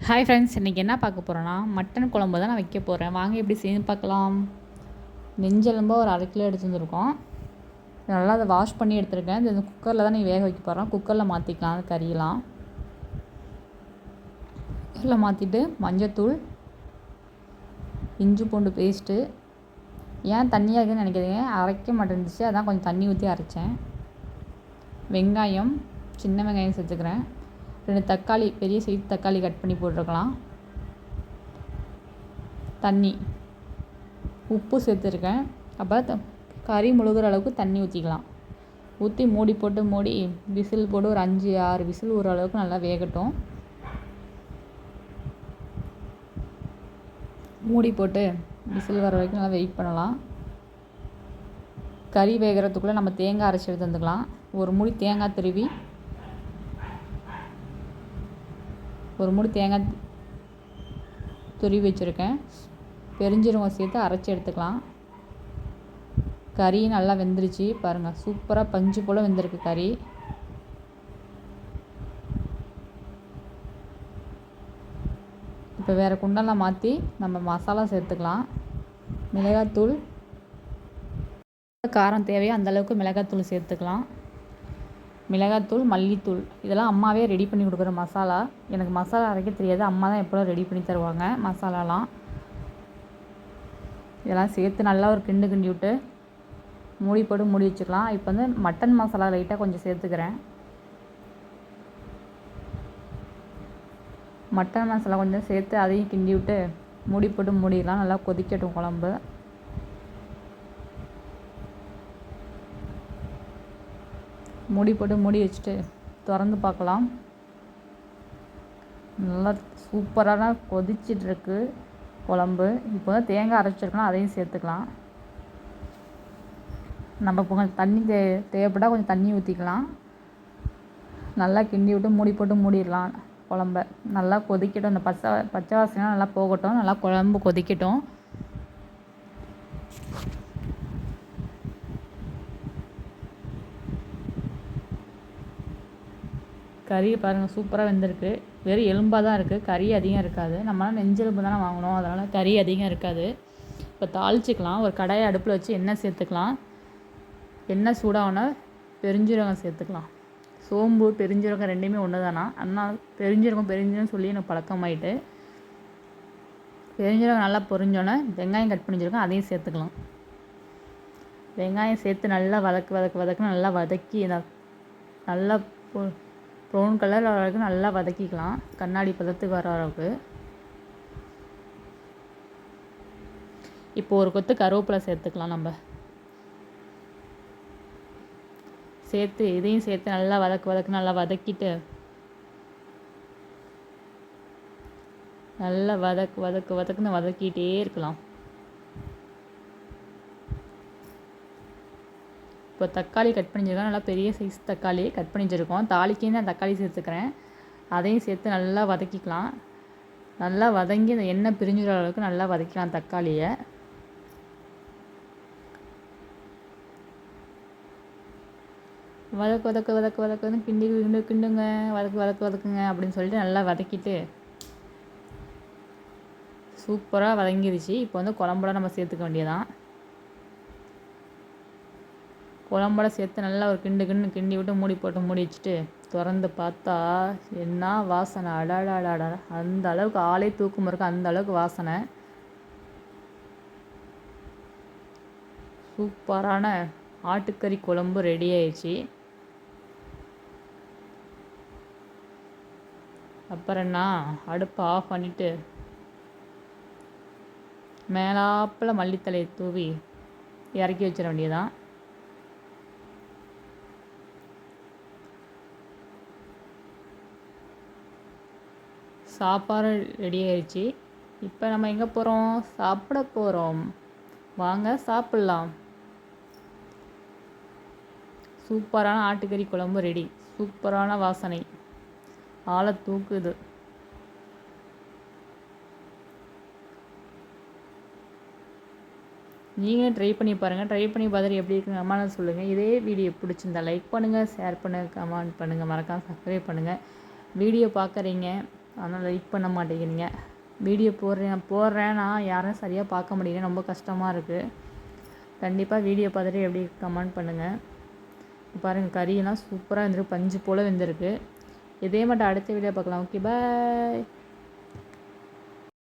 Hi friends, இன்றைக்கி என்ன பார்க்க போகிறோன்னா மட்டன் குழம்பு தான் நான் வைக்க போகிறேன். வாங்க எப்படி செய்து பார்க்கலாம். நெஞ்செலும்போ ஒரு 1/2 கிலோ எடுத்து வந்துருக்கோம். நல்லா அதை வாஷ் பண்ணி எடுத்துருக்கேன். இந்த குக்கரில் தான் நீங்கள் வேக வைக்க போகிறோம். குக்கரில் மாற்றிக்கலாம் அந்த கறியெல்லாம். குக்கரில் மாற்றிட்டு மஞ்சத்தூள், இஞ்சி பூண்டு பேஸ்ட்டு. ஏன் தண்ணியாக இருக்குதுன்னு நினைக்கிறீங்க, அரைக்க மாட்டேன்ருந்துச்சு, அதான் கொஞ்சம் தண்ணி ஊற்றி அரைச்சேன். வெங்காயம், சின்ன வெங்காயம் சேர்த்துக்கிறேன். 2 தக்காளி, பெரிய சைஸ் தக்காளி கட் பண்ணி போட்டிருக்கலாம். தண்ணி, உப்பு சேர்த்துருக்கேன். அப்போ கறி முழுகிற அளவுக்கு தண்ணி ஊற்றிக்கலாம். ஊற்றி மூடி போட்டு விசில் போட்டு ஒரு 5-6 விசில் ஒரு அளவுக்கு நல்லா வேகட்டும். மூடி போட்டு விசில் வர வரைக்கும் நல்லா வெயிட் பண்ணலாம். கறி வேகிறதுக்குள்ளே நம்ம தேங்காய் அரைச்சி எடுத்து வந்துக்கலாம். ஒரு மூடி தேங்காய் துருவி வச்சுருக்கேன். பெருஞ்சீரகம் சேர்த்து அரைச்சி எடுத்துக்கலாம். கறி நல்லா வெந்துருச்சு பாருங்கள், சூப்பராக பஞ்சு போல் வெந்திருக்கு கறி. இப்போ வேறு குண்டெல்லாம் மாற்றி நம்ம மசாலா சேர்த்துக்கலாம். மிளகாத்தூள், காரம் தேவையோ அந்தளவுக்கு மிளகாத்தூள் சேர்த்துக்கலாம். மிளகாத்தூள், மல்லித்தூள், இதெல்லாம் அம்மாவே ரெடி பண்ணி கொடுக்குற மசாலா. எனக்கு மசாலா அரைக்க தெரியாது, அம்மா தான் எப்போதும் ரெடி பண்ணி தருவாங்க மசாலாலாம். இதெல்லாம் சேர்த்து நல்லா ஒரு கிண்டி விட்டு மூடி போட்டு மூடி வச்சுக்கலாம். இப்போ வந்து மட்டன் மசாலா லைட்டாக கொஞ்சம் சேர்த்துக்கிறேன். மட்டன் மசாலா கொஞ்சம் சேர்த்து அதையும் கிண்டி விட்டு மூடி போட்டு மூடிடலாம். நல்லா கொதிக்கட்டும் குழம்பு. மூடி போட்டு மூடி வச்சுட்டு திறந்து பார்க்கலாம். நல்லா சூப்பரான கொதிச்சிட்ருக்கு குழம்பு. இப்போ தான் தேங்காய் அரைச்சிருக்கலாம், அதையும் சேர்த்துக்கலாம். நம்ம கொஞ்சம் தண்ணி தேவைப்பட்டால் கொஞ்சம் தண்ணி ஊற்றிக்கலாம். நல்லா கிண்டி விட்டு மூடி போட்டு மூடிடலாம். குழம்ப நல்லா கொதிக்கட்டும். இந்த பச்சை வாசனை நல்லா போகட்டும். நல்லா குழம்பு கொதிக்கட்டும். கறி பாருங்கள், சூப்பராக வெந்திருக்கு. வெறும் எலும்பாக தான் இருக்குது, கறி அதிகம் இருக்காது. நம்மளால் நெஞ்செலும்பு தானே வாங்கணும், அதனால் கறி அதிகம் இருக்காது. இப்போ தாளிச்சிக்கலாம். ஒரு கடாயை அடுப்பில் வச்சு எண்ணெய் சேர்த்துக்கலாம். எண்ணெய் சூடாகனா பெருஞ்சீரகம் சேர்த்துக்கலாம். சோம்பு பெருஞ்சீரகம் ரெண்டுமே ஒன்று தானா, அதனால் பெருஞ்சீரகம் சொல்லி எனக்கு பழக்கமாயிட்டு. பெருஞ்சீரகம் நல்லா பொரிஞ்சோன்னே வெங்காயம் கட் பண்ணி வச்சுருக்கோம், அதையும் சேர்த்துக்கலாம். வெங்காயம் சேர்த்து நல்லா வதக்கு நல்லா வதக்கி நல்லா ப்ரௌன் கலர் வரைக்கும் நல்லா வதக்கிக்கலாம். கண்ணாடி பதத்துக்கு வர அளவுக்கு. இப்போ ஒரு கொத்து கருவேப்பிலை சேர்த்துக்கலாம். நம்ம சேர்த்து இதையும் சேர்த்து நல்லா நல்லா வதக்கிட்டு நல்லா வதக்குன்னு வதக்கிட்டே இருக்கலாம். இப்போ தக்காளி கட் பண்ணி வச்சுருக்கோம். நல்லா பெரிய சைஸ் தக்காளி கட் பண்ணி வச்சுருக்கோம். தாளிக்கே நான் தக்காளி சேர்த்துக்கிறேன். அதையும் சேர்த்து நல்லா வதக்கிக்கலாம். நல்லா வதங்கி இந்த எண்ணெய் பிரிஞ்சுற அளவுக்கு நல்லா வதக்கிக்கலாம் தக்காளியை. வதக்குன்னு கிண்டுங்க, வதக்குங்க அப்படின்னு சொல்லிட்டு நல்லா வதக்கிட்டு சூப்பராக வதங்கிடுச்சு. இப்போ வந்து குழம்புல நம்ம சேர்த்துக்க வேண்டியதான். குழம்போட சேர்த்து நல்லா ஒரு கிண்டி விட்டு மூடி போட்டு மூடி வச்சுட்டு திறந்து பார்த்தா என்ன வாசனை, அடாடாடாடா, அந்த அளவுக்கு ஆளே தூக்கம் இருக்குது, அந்த அளவுக்கு வாசனை. சூப்பரான ஆட்டுக்கறி குழம்பு ரெடி ஆயிடுச்சு. அப்புறம் என்ன, அடுப்பை ஆஃப் பண்ணிவிட்டு மேலாப்பில் மல்லித்தலையை தூவி இறக்கி வச்சிட வேண்டியதான். சாப்பாடு ரெடி ஆயிடுச்சு. இப்போ நம்ம எங்கே போகிறோம், சாப்பிட போகிறோம். வாங்க சாப்பிட்லாம். சூப்பரான ஆட்டுக்கறி குழம்பு ரெடி. சூப்பரான வாசனை, ஆளை தூக்குது. நீங்களும் ட்ரை பண்ணி பாருங்கள். ட்ரை பண்ணி பார்த்துட்டு எப்படி இருக்குன்னு கமெண்ட் சொல்லுங்கள். இதே வீடியோ பிடிச்சிருந்தா லைக் பண்ணுங்கள், ஷேர் பண்ணுங்கள், கமெண்ட் பண்ணுங்கள், மறக்காமல் சப்ஸ்கிரைப் பண்ணுங்கள். வீடியோ பார்க்குறீங்க, அதனால் லைக் பண்ண மாட்டேங்கிறீங்க. வீடியோ போடுறேன் நான் யாரும் சரியாக பார்க்க முடியல, ரொம்ப கஷ்டமாக இருக்குது. கண்டிப்பாக வீடியோ பார்த்துட்டு எப்படி கமெண்ட் பண்ணுங்கள். பாருங்கள் கறியெல்லாம் சூப்பராக வெந்திருக்கு, பஞ்சு போல் வெந்திருக்கு. இதே மட்டும் அடுத்த வீடியோ பார்க்கலாம். Okay bye.